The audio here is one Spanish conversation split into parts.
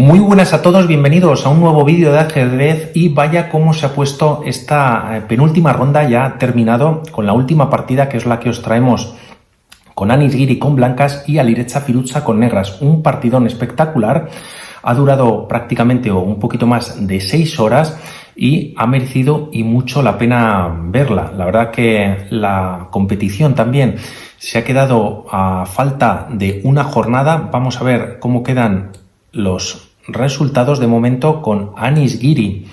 Muy buenas a todos, bienvenidos a un nuevo vídeo de ajedrez y vaya cómo se ha puesto esta penúltima ronda, ya terminado con la última partida, que es la que os traemos con Anish Giri con blancas y Alireza Firouzja con negras. Un partidón espectacular, ha durado prácticamente o un poquito más de 6 horas y ha merecido y mucho la pena verla. La verdad que la competición también se ha quedado a falta de una jornada. Vamos a ver cómo quedan los resultados de momento con Anish Giri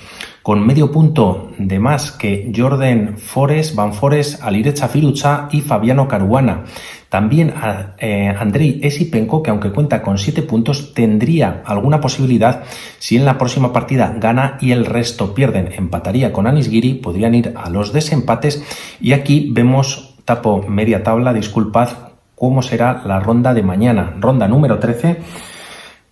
con medio punto de más que Jordan Forest, Van Forest, Alireza Firouzja y Fabiano Caruana. También Andrei Esipenko, que aunque cuenta con 7 puntos, tendría alguna posibilidad si en la próxima partida gana y el resto pierden. Empataría con Anish Giri, podrían ir a los desempates y aquí vemos, tapo media tabla, disculpad, cómo será la ronda de mañana. Ronda número 13.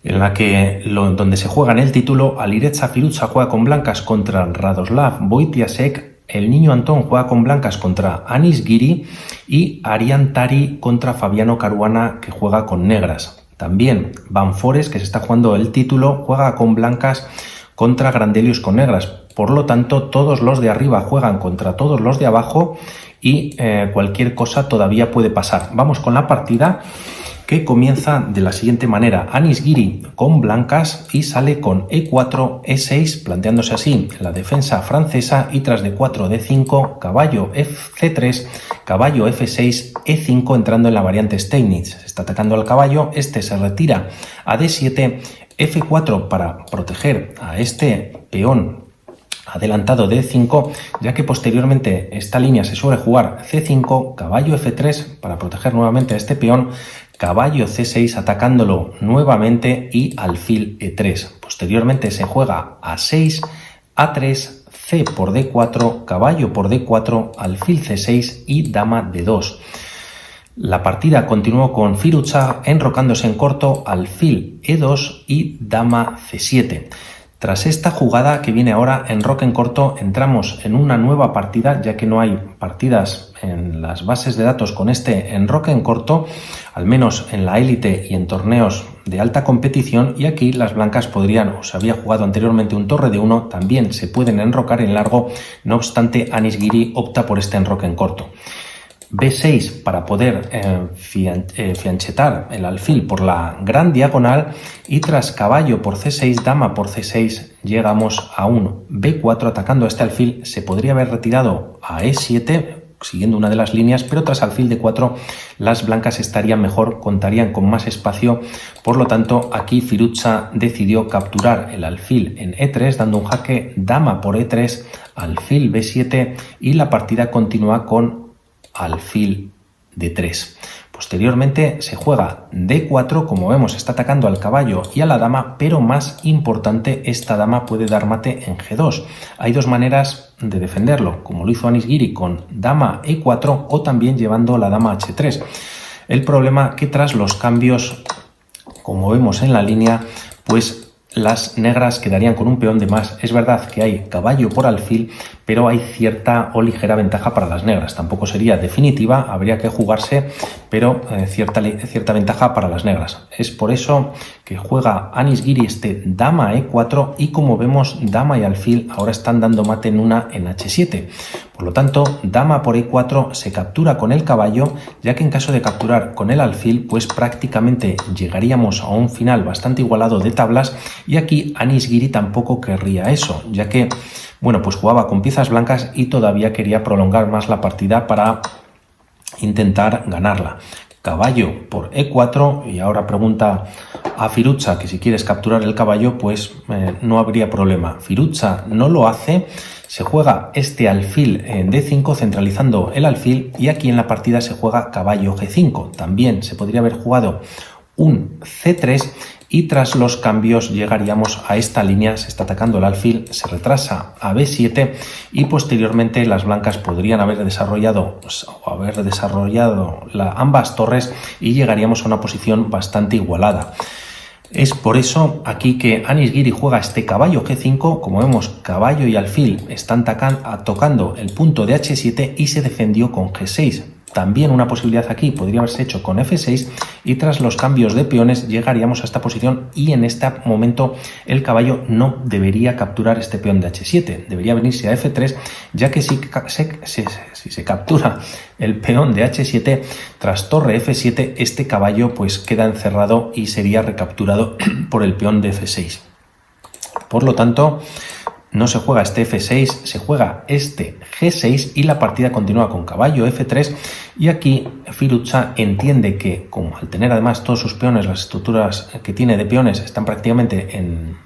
En la que donde se juega en el título, Alireza Firouzja juega con blancas contra Radoslav Wojciaszek, el niño Antón juega con blancas contra Anish Giri y Arian Tari contra Fabiano Caruana, que juega con negras. También Van Forest, que se está jugando el título, juega con blancas contra Grandelius con negras. Por lo tanto, todos los de arriba juegan contra todos los de abajo y cualquier cosa todavía puede pasar. Vamos con la partida, que comienza de la siguiente manera. Anish Giri con blancas y sale con E4, E6, planteándose así la defensa francesa, y tras D4, D5, caballo C3, caballo F6, E5, entrando en la variante Steinitz. Se está atacando al caballo, este se retira a D7, F4 para proteger a este peón adelantado de E5, ya que posteriormente esta línea se suele jugar C5, caballo F3 para proteger nuevamente a este peón, caballo C6 atacándolo nuevamente y alfil E3. Posteriormente se juega A6, A3, C por D4, caballo por D4, alfil C6 y dama D2. La partida continuó con Firouzja enrocándose en corto, alfil E2 y dama C7. Tras esta jugada que viene ahora, enroque en corto, entramos en una nueva partida, ya que no hay partidas en las bases de datos con este enroque en corto, al menos en la élite y en torneos de alta competición, y aquí las blancas podrían, o se había jugado anteriormente un torre de 1, también se pueden enrocar en largo. No obstante, Anish Giri opta por este enroque en corto. B6 para poder fianchetar el alfil por la gran diagonal, y tras caballo por C6, dama por C6, llegamos a un B4 atacando a este alfil. Se podría haber retirado a E7 siguiendo una de las líneas, pero tras alfil D4 las blancas estarían mejor, contarían con más espacio. Por lo tanto, aquí Firouzja decidió capturar el alfil en E3 dando un jaque dama por E3, alfil B7, y la partida continúa con alfil D3. Posteriormente se juega D4, como vemos está atacando al caballo y a la dama, pero más importante, esta dama puede dar mate en G2. Hay dos maneras de defenderlo, como lo hizo Anish Giri con dama E4 o también llevando la dama H3. El problema que tras los cambios, como vemos en la línea, pues las negras quedarían con un peón de más. Es verdad que hay caballo por alfil, pero hay cierta o ligera ventaja para las negras. Tampoco sería definitiva, habría que jugarse, pero cierta ventaja para las negras. Es por eso que juega Anish Giri este dama E4, y como vemos, dama y alfil ahora están dando mate en una en H7. Por lo tanto, dama por E4 se captura con el caballo, ya que en caso de capturar con el alfil, pues prácticamente llegaríamos a un final bastante igualado de tablas, y aquí Anish Giri tampoco querría eso, ya que, bueno, pues jugaba con piezas blancas y todavía quería prolongar más la partida para intentar ganarla. Caballo por E4, y ahora pregunta a Firouzja que si quieres capturar el caballo, pues no habría problema. Firouzja no lo hace, se juega este alfil en D5 centralizando el alfil, y aquí en la partida se juega caballo G5. También se podría haber jugado un C3, y tras los cambios llegaríamos a esta línea. Se está atacando el alfil, se retrasa a B7 y posteriormente las blancas podrían haber desarrollado ambas torres y llegaríamos a una posición bastante igualada. Es por eso aquí que Anish Giri juega este caballo G5. Como vemos, caballo y alfil están tocando el punto de H7 y se defendió con G6. También una posibilidad aquí podría haberse hecho con F6 y tras los cambios de peones llegaríamos a esta posición y en este momento el caballo no debería capturar este peón de H7, debería venirse a F3, ya que si se captura el peón de H7 tras torre F7, este caballo pues queda encerrado y sería recapturado por el peón de F6. Por lo tanto, no se juega este F6, se juega este G6 y la partida continúa con caballo F3 y aquí Firouzja entiende que, como al tener además todos sus peones, las estructuras que tiene de peones están prácticamente en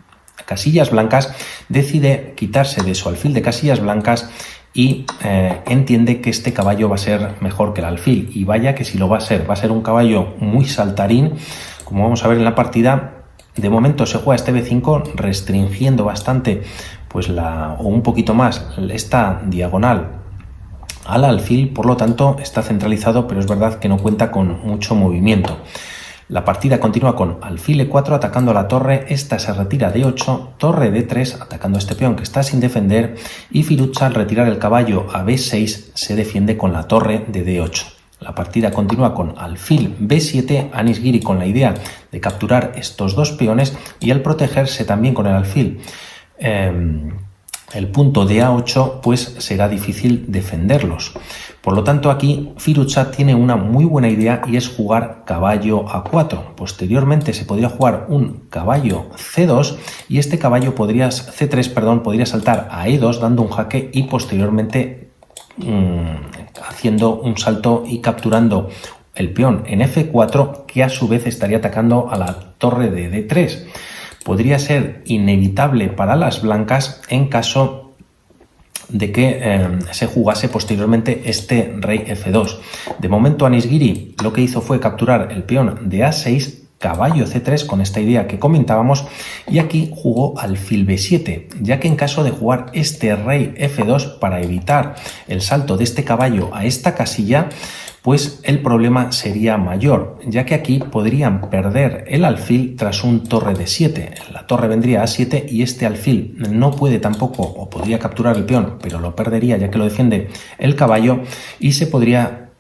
casillas blancas, decide quitarse de su alfil de casillas blancas y entiende que este caballo va a ser mejor que el alfil, y vaya que si lo va a ser un caballo muy saltarín, como vamos a ver en la partida. De momento se juega este B5 restringiendo bastante pues o un poquito más esta diagonal al alfil, por lo tanto está centralizado, pero es verdad que no cuenta con mucho movimiento. La partida continúa con alfil E4 atacando a la torre, esta se retira D8, torre D3 atacando a este peón que está sin defender y Firouzja al retirar el caballo a B6 se defiende con la torre de D8. La partida continúa con alfil B7, Anish Giri con la idea de capturar estos dos peones y al protegerse también con el alfil el punto de A8, pues será difícil defenderlos. Por lo tanto, aquí Firouzja tiene una muy buena idea y es jugar caballo A4. Posteriormente se podría jugar un caballo C2 y este caballo C3 podría saltar a E2 dando un jaque y posteriormente haciendo un salto y capturando el peón en F4, que a su vez estaría atacando a la torre de D3. Podría ser inevitable para las blancas en caso de que se jugase posteriormente este rey F2. De momento Anish Giri lo que hizo fue capturar el peón de A6, caballo C3 con esta idea que comentábamos, y aquí jugó alfil B7, ya que en caso de jugar este rey F2 para evitar el salto de este caballo a esta casilla, pues el problema sería mayor, ya que aquí podrían perder el alfil tras un torre D7. La torre vendría a A7 y este alfil no puede tampoco, o podría capturar el peón, pero lo perdería ya que lo defiende el caballo, y se podría,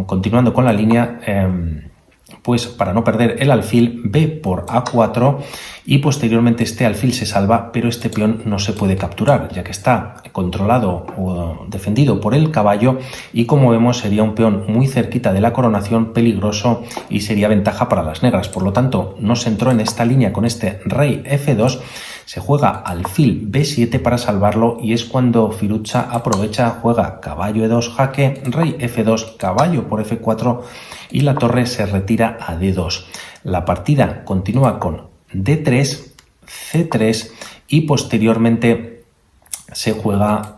continuando con la línea, pues para no perder el alfil, B por A4 y posteriormente este alfil se salva, pero este peón no se puede capturar ya que está controlado o defendido por el caballo y como vemos sería un peón muy cerquita de la coronación, peligroso y sería ventaja para las negras. Por lo tanto no se entró en esta línea con este rey F2, se juega alfil B7 para salvarlo y es cuando Firouzja aprovecha, juega caballo E2 jaque, rey F2, caballo por F4 y la torre se retira a D2. La partida continúa con D3, C3 y posteriormente se juega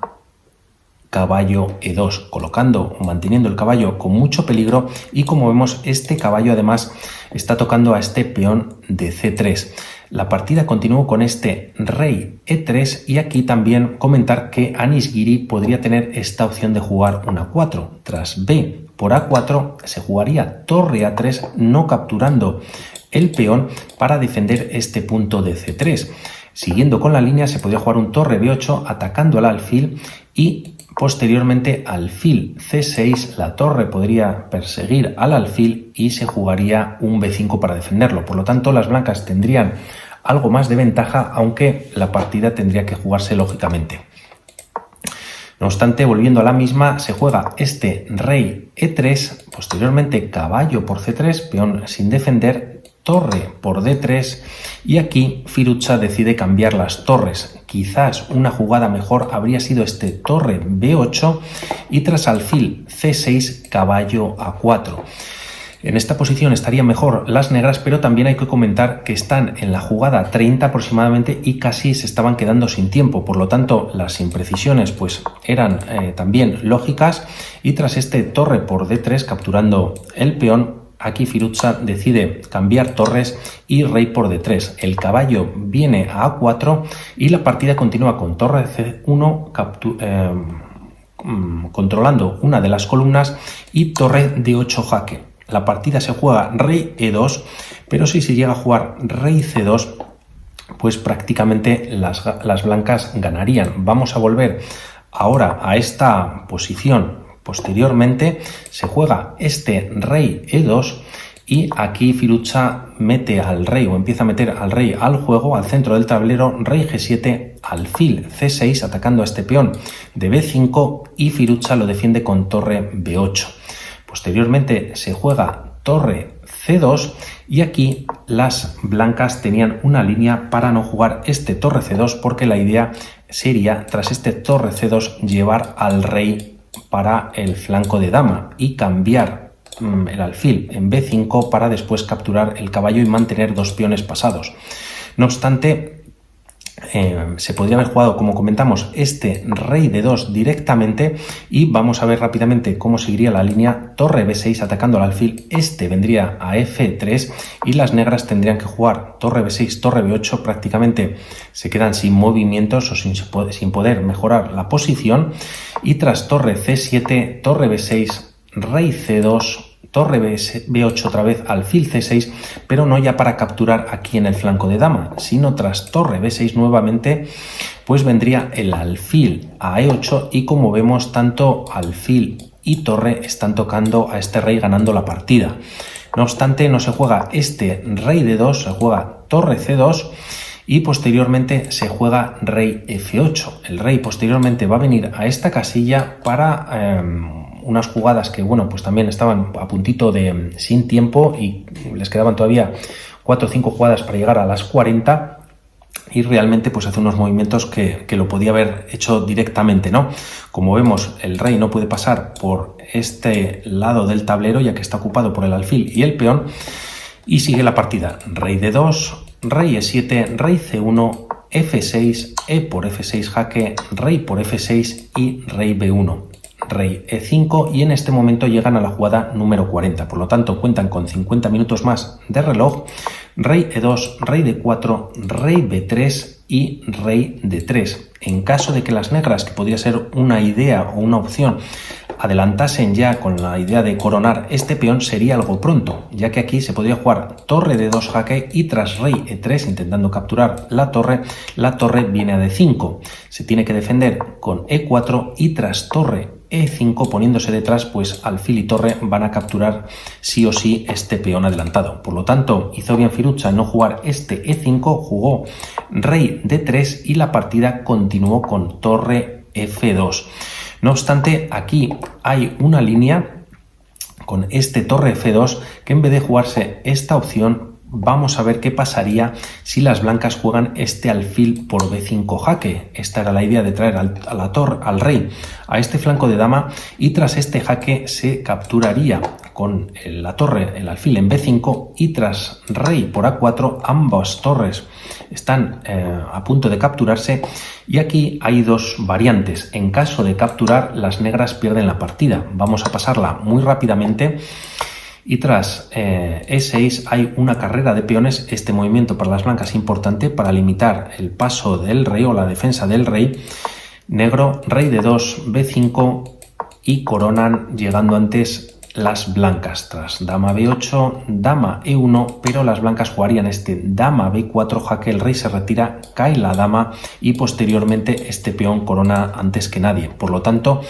caballo E2, colocando o manteniendo el caballo con mucho peligro y como vemos este caballo además está tocando a este peón de C3. La partida continuó con este rey E3 y aquí también comentar que Anish Giri podría tener esta opción de jugar un A4. Tras B por A4 se jugaría torre A3 no capturando el peón para defender este punto de C3. Siguiendo con la línea se podría jugar un torre B8 atacando al alfil y posteriormente alfil C6, la torre podría perseguir al alfil y se jugaría un B5 para defenderlo. Por lo tanto, las blancas tendrían algo más de ventaja, aunque la partida tendría que jugarse lógicamente. No obstante, volviendo a la misma, se juega este rey E3, posteriormente caballo por C3, peón sin defender, torre por D3 y aquí Firouzja decide cambiar las torres. Quizás una jugada mejor habría sido este torre B8 y tras alfil C6 caballo A4. En esta posición estarían mejor las negras, pero también hay que comentar que están en la jugada 30 aproximadamente y casi se estaban quedando sin tiempo, por lo tanto las imprecisiones pues eran también lógicas y tras este torre por D3 capturando el peón, aquí Firouzja decide cambiar torres y rey por D3. El caballo viene a A4 y la partida continúa con torre C1 controlando una de las columnas y torre D8 jaque. La partida se juega rey E2, pero si se llega a jugar rey C2, pues prácticamente las blancas ganarían. Vamos a volver ahora a esta posición Posteriormente se juega este rey E2 y aquí Firuza mete al rey o empieza a meter al rey al juego, al centro del tablero, rey G7, alfil C6 atacando a este peón de B5 y Firuza lo defiende con torre B8. Posteriormente se juega torre C2 y aquí las blancas tenían una línea para no jugar este torre C2 porque la idea sería tras este torre C2 llevar al rey para el flanco de dama y cambiar el alfil en B5 para después capturar el caballo y mantener dos peones pasados. No obstante, se podría haber jugado, como comentamos, este rey de 2 directamente y vamos a ver rápidamente cómo seguiría la línea torre B6 atacando al alfil. Este vendría a F3 y las negras tendrían que jugar torre B6, torre B8, prácticamente se quedan sin movimientos o sin poder mejorar la posición y tras torre C7, torre B6, rey C2, torre B8 otra vez, alfil C6, pero no ya para capturar aquí en el flanco de dama, sino tras torre B6 nuevamente, pues vendría el alfil a E8 y como vemos tanto alfil y torre están tocando a este rey ganando la partida. No obstante, no se juega este rey de 2, se juega torre C2 y posteriormente se juega rey F8. El rey posteriormente va a venir a esta casilla para unas jugadas que, bueno, pues también estaban a puntito de sin tiempo y les quedaban todavía 4 o 5 jugadas para llegar a las 40 y realmente pues hace unos movimientos que lo podía haber hecho directamente, ¿no? Como vemos, el rey no puede pasar por este lado del tablero ya que está ocupado por el alfil y el peón y sigue la partida. Rey de 2, rey E7, rey C1, F6, E por F6 jaque, rey por F6 y rey B1. Rey E5 y en este momento llegan a la jugada número 40, por lo tanto cuentan con 50 minutos más de reloj. Rey E2, rey D4, rey B3 y rey D3. En caso de que las negras, que podría ser una idea o una opción, adelantasen ya con la idea de coronar este peón, sería algo pronto, ya que aquí se podría jugar torre D2 jaque y tras rey E3 intentando capturar la torre viene a D5. Se tiene que defender con E4 y tras torre E5 poniéndose detrás, pues alfil y torre van a capturar sí o sí este peón adelantado. Por lo tanto, hizo bien Firuza en no jugar este E5, jugó rey D3 y la partida continuó con torre F2. No obstante, aquí hay una línea con este torre F2 que en vez de jugarse esta opción, vamos a ver qué pasaría si las blancas juegan este alfil por B5 jaque. Esta era la idea de traer al rey a este flanco de dama y tras este jaque se capturaría con la torre, el alfil en B5 y tras rey por A4 ambas torres están a punto de capturarse y aquí hay dos variantes. En caso de capturar, las negras pierden la partida. Vamos a pasarla muy rápidamente. Y tras E6 hay una carrera de peones. Este movimiento para las blancas es importante para limitar el paso del rey o la defensa del rey. Negro, rey de 2, B5 y coronan llegando antes las blancas. Tras dama B8, dama E1, pero las blancas jugarían este dama B4 jaque, el rey se retira, cae la dama y posteriormente este peón corona antes que nadie. Por lo tanto,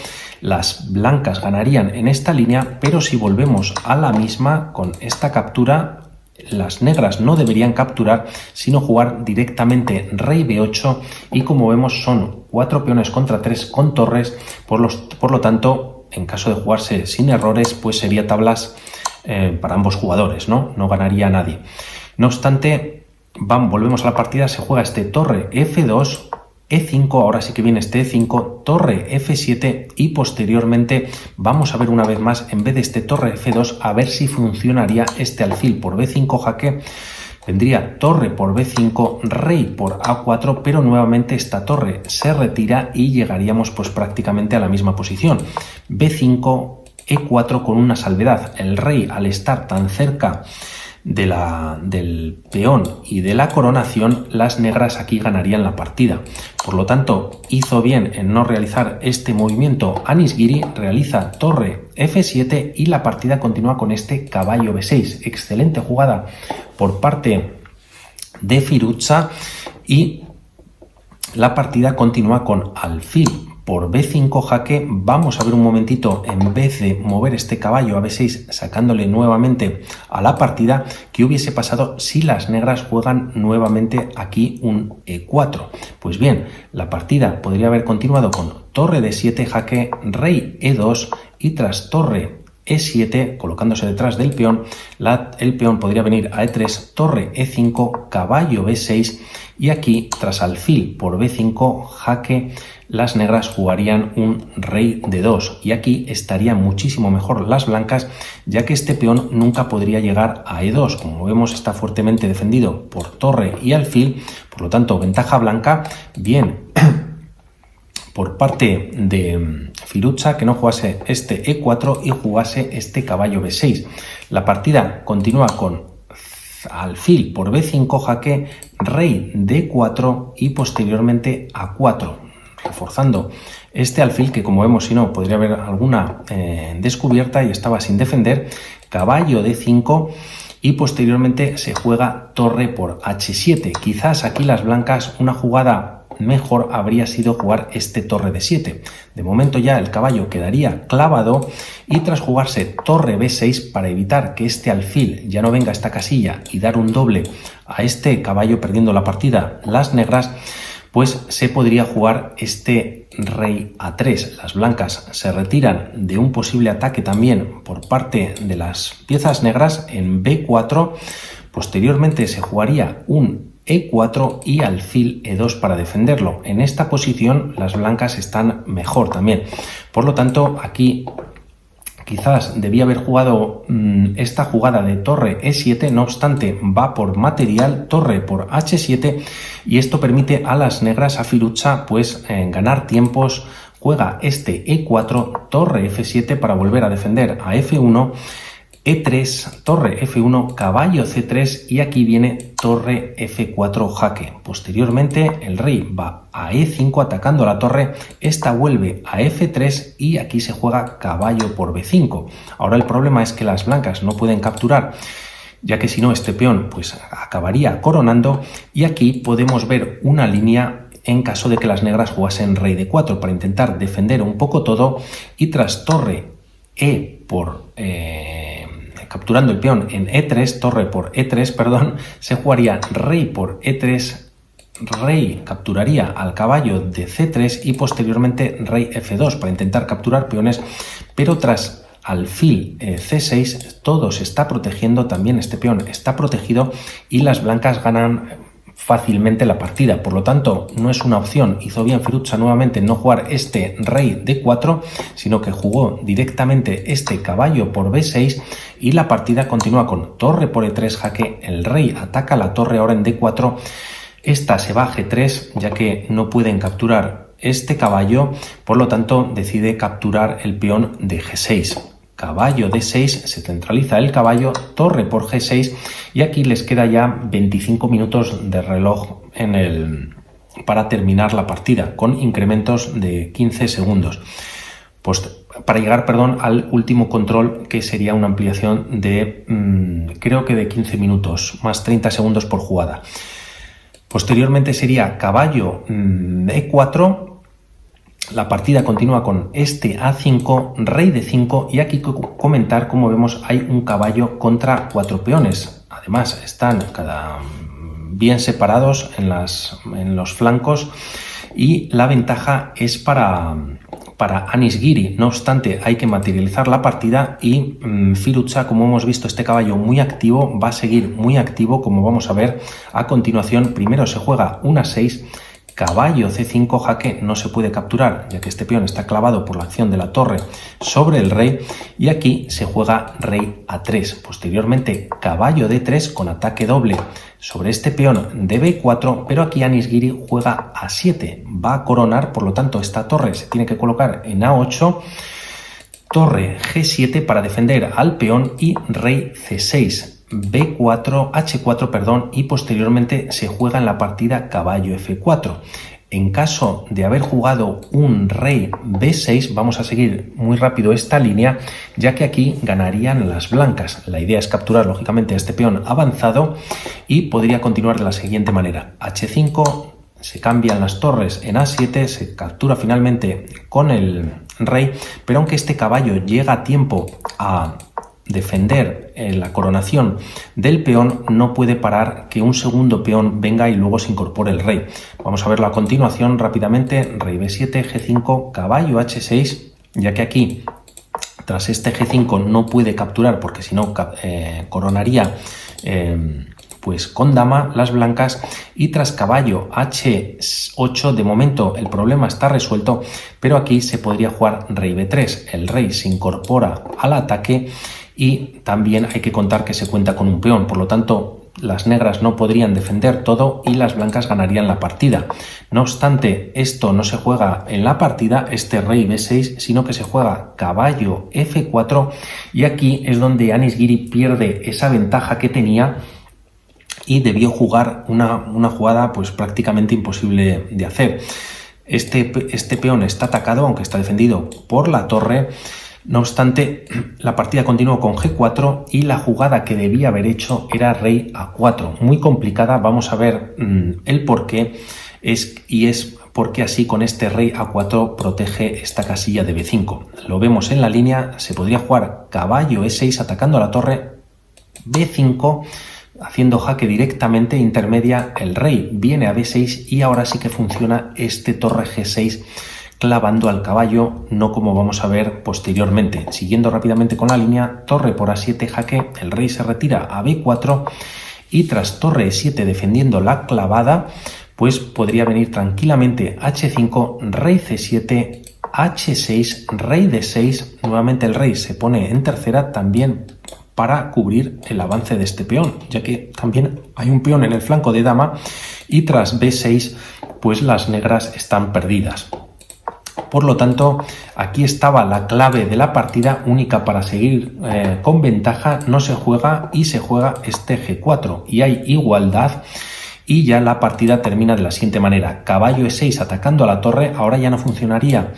las blancas ganarían en esta línea, pero si volvemos a la misma con esta captura, las negras no deberían capturar, sino jugar directamente rey B8 y como vemos son 4 peones contra 3 con torres, por lo tanto, en caso de jugarse sin errores, pues sería tablas para ambos jugadores, ¿no? No ganaría nadie. No obstante, volvemos a la partida, se juega este torre F2, E5, ahora sí que viene este E5, torre F7 y posteriormente vamos a ver una vez más, en vez de este torre F2, a ver si funcionaría este alfil por B5 jaque. Vendría torre por B5, rey por A4, pero nuevamente esta torre se retira y llegaríamos pues prácticamente a la misma posición. B5, E4 con una salvedad. El rey, al estar tan cerca del peón y de la coronación, las negras aquí ganarían la partida. Por lo tanto, hizo bien en no realizar este movimiento. Anish Giri realiza torre F7 y la partida continúa con este caballo B6. Excelente jugada por parte de Firuza y la partida continúa con alfil por B5 jaque. Vamos a ver un momentito, en vez de mover este caballo a B6 sacándole nuevamente a la partida, qué hubiese pasado si las negras juegan nuevamente aquí un E4. Pues bien, la partida podría haber continuado con torre D7 jaque, rey E2 y tras torre E7, colocándose detrás del peón, el peón podría venir a E3, torre E5, caballo B6 y aquí, tras alfil por B5, jaque, las negras jugarían un rey D2 y aquí estarían muchísimo mejor las blancas, ya que este peón nunca podría llegar a E2. Como vemos, está fuertemente defendido por torre y alfil, por lo tanto, ventaja blanca. Bien, por parte de Firuza, que no jugase este E4 y jugase este caballo B6. La partida continúa con alfil por B5 jaque, rey D4 y posteriormente A4, reforzando este alfil que, como vemos, si no, podría haber alguna descubierta y estaba sin defender, caballo D5 y posteriormente se juega torre por H7. Quizás aquí las blancas, una jugada mejor habría sido jugar este torre D7. De momento ya el caballo quedaría clavado y tras jugarse torre B6 para evitar que este alfil ya no venga a esta casilla y dar un doble a este caballo perdiendo la partida las negras, pues se podría jugar este rey A3. Las blancas se retiran de un posible ataque también por parte de las piezas negras en B4. Posteriormente se jugaría un E4 y alfil E2 para defenderlo. En esta posición las blancas están mejor también. Por lo tanto, aquí quizás debía haber jugado esta jugada de torre E7, no obstante va por material, torre por H7 y esto permite a las negras, a Firuza, pues ganar tiempos. Juega este E4, torre F7 para volver a defender a F1, E3, torre F1, caballo C3 y aquí viene torre F4 jaque. Posteriormente el rey va a E5 atacando la torre, esta vuelve a F3 y aquí se juega caballo por B5. Ahora el problema es que las blancas no pueden capturar, ya que si no este peón pues acabaría coronando y aquí podemos ver una línea en caso de que las negras jugasen rey D4 para intentar defender un poco todo y tras torre E por capturando el peón en E3, torre por E3, perdón, se jugaría rey por E3, rey capturaría al caballo de C3 y posteriormente rey F2 para intentar capturar peones, pero tras alfil C6 todo se está protegiendo, también este peón está protegido y las blancas ganan fácilmente la partida. Por lo tanto, no es una opción. Hizo bien Firuza nuevamente no jugar este rey D4, sino que jugó directamente este caballo por B6 y la partida continúa con torre por E3 jaque. El rey ataca la torre ahora en D4. Esta se va a G3 ya que no pueden capturar este caballo, por lo tanto decide capturar el peón de G6. Caballo D6, se centraliza el caballo, torre por G6 y aquí les queda ya 25 minutos de reloj para terminar la partida con incrementos de 15 segundos. Pues para llegar, al último control, que sería una ampliación de creo que de 15 minutos más 30 segundos por jugada. Posteriormente sería caballo E4. La partida continúa con este A5, rey D5 y aquí comentar, como vemos, hay un caballo contra 4 peones. Además están bien separados en los flancos y la ventaja es para Anish Giri. No obstante, hay que materializar la partida y Firuza, como hemos visto, este caballo muy activo, va a seguir muy activo, como vamos a ver a continuación. Primero se juega un A6, caballo C5 jaque, no se puede capturar ya que este peón está clavado por la acción de la torre sobre el rey y aquí se juega rey A3. Posteriormente caballo D3 con ataque doble sobre este peón de B4, pero aquí Anish Giri juega A7, va a coronar, por lo tanto esta torre se tiene que colocar en A8, torre G7 para defender al peón y rey C6. B4, H4, perdón, y posteriormente se juega en la partida caballo F4. En caso de haber jugado un rey B6, vamos a seguir muy rápido esta línea, ya que aquí ganarían las blancas. La idea es capturar, lógicamente, a este peón avanzado y podría continuar de la siguiente manera. H5, se cambian las torres en A7, se captura finalmente con el rey, pero aunque este caballo llega a tiempo a defender la coronación del peón, no puede parar que un segundo peón venga y luego se incorpore el rey. Vamos a verlo a continuación rápidamente. Rey B7, G5, caballo H6, ya que aquí tras este G5 no puede capturar porque si no coronaría pues con dama las blancas, y tras caballo H8 de momento el problema está resuelto, pero aquí se podría jugar rey B3, el rey se incorpora al ataque y también hay que contar que se cuenta con un peón, por lo tanto las negras no podrían defender todo y las blancas ganarían la partida. No obstante, esto no se juega en la partida, este rey B6, sino que se juega caballo F4, y aquí es donde Anis Giri pierde esa ventaja que tenía y debió jugar una jugada pues prácticamente imposible de hacer. Este peón está atacado, aunque está defendido por la torre. No obstante, la partida continuó con G4 y la jugada que debía haber hecho era rey A4. Muy complicada, vamos a ver el porqué. Es porque así con este rey A4 protege esta casilla de B5. Lo vemos en la línea, se podría jugar caballo E6 atacando a la torre, B5, haciendo jaque directamente, intermedia, el rey viene a B6 y ahora sí que funciona este torre G6 clavando al caballo, no como vamos a ver posteriormente. Siguiendo rápidamente con la línea, torre por A7 jaque, el rey se retira a B4 y tras torre E7 defendiendo la clavada, pues podría venir tranquilamente H5, rey C7, H6, rey D6, nuevamente el rey se pone en tercera también para cubrir el avance de este peón, ya que también hay un peón en el flanco de dama, y tras B6 pues las negras están perdidas. Por lo tanto, aquí estaba la clave de la partida única para seguir con ventaja. No se juega y se juega este G4 y hay igualdad, y ya la partida termina de la siguiente manera: caballo E6 atacando a la torre. Ahora ya no funcionaría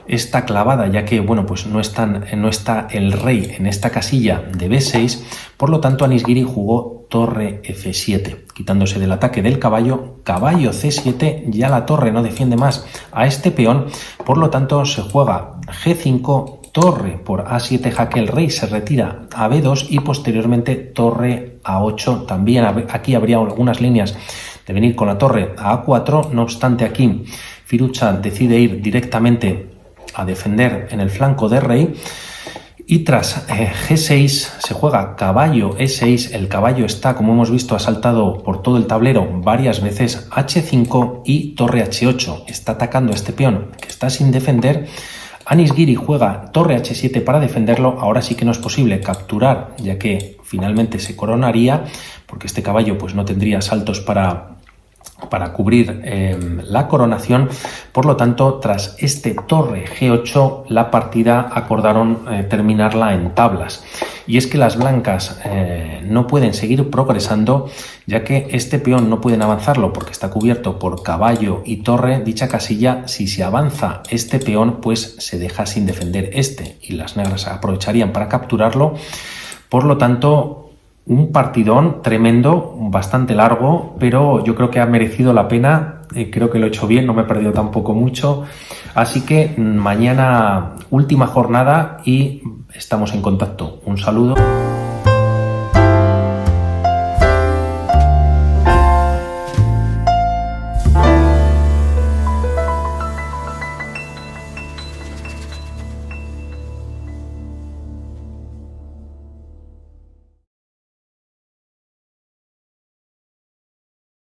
esta clavada, ya que bueno, pues no está el rey en esta casilla de B6. Por lo tanto, Anis Giri jugó torre F7, quitándose del ataque del caballo, caballo C7, ya la torre no defiende más a este peón, por lo tanto se juega G5, torre por A7 jaque, el rey se retira a B2 y posteriormente torre A8. También aquí habría algunas líneas de venir con la torre a A4, no obstante aquí Firuza decide ir directamente a defender en el flanco de rey. Y tras G6 se juega caballo E6, el caballo está, como hemos visto, ha saltado por todo el tablero varias veces, H5 y torre H8, está atacando a este peón que está sin defender. Anis Giri juega torre H7 para defenderlo. Ahora sí que no es posible capturar, ya que finalmente se coronaría, porque este caballo pues no tendría saltos para cubrir la coronación. Por lo tanto, tras este torre G8, la partida acordaron terminarla en tablas. Y es que las blancas no pueden seguir progresando, ya que este peón no pueden avanzarlo porque está cubierto por caballo y torre. Dicha casilla, si se avanza este peón, pues se deja sin defender este y las negras aprovecharían para capturarlo. Por lo tanto, un partidón tremendo, bastante largo, pero yo creo que ha merecido la pena. Creo que lo he hecho bien, no me he perdido tampoco mucho. Así que mañana última jornada y estamos en contacto. Un saludo.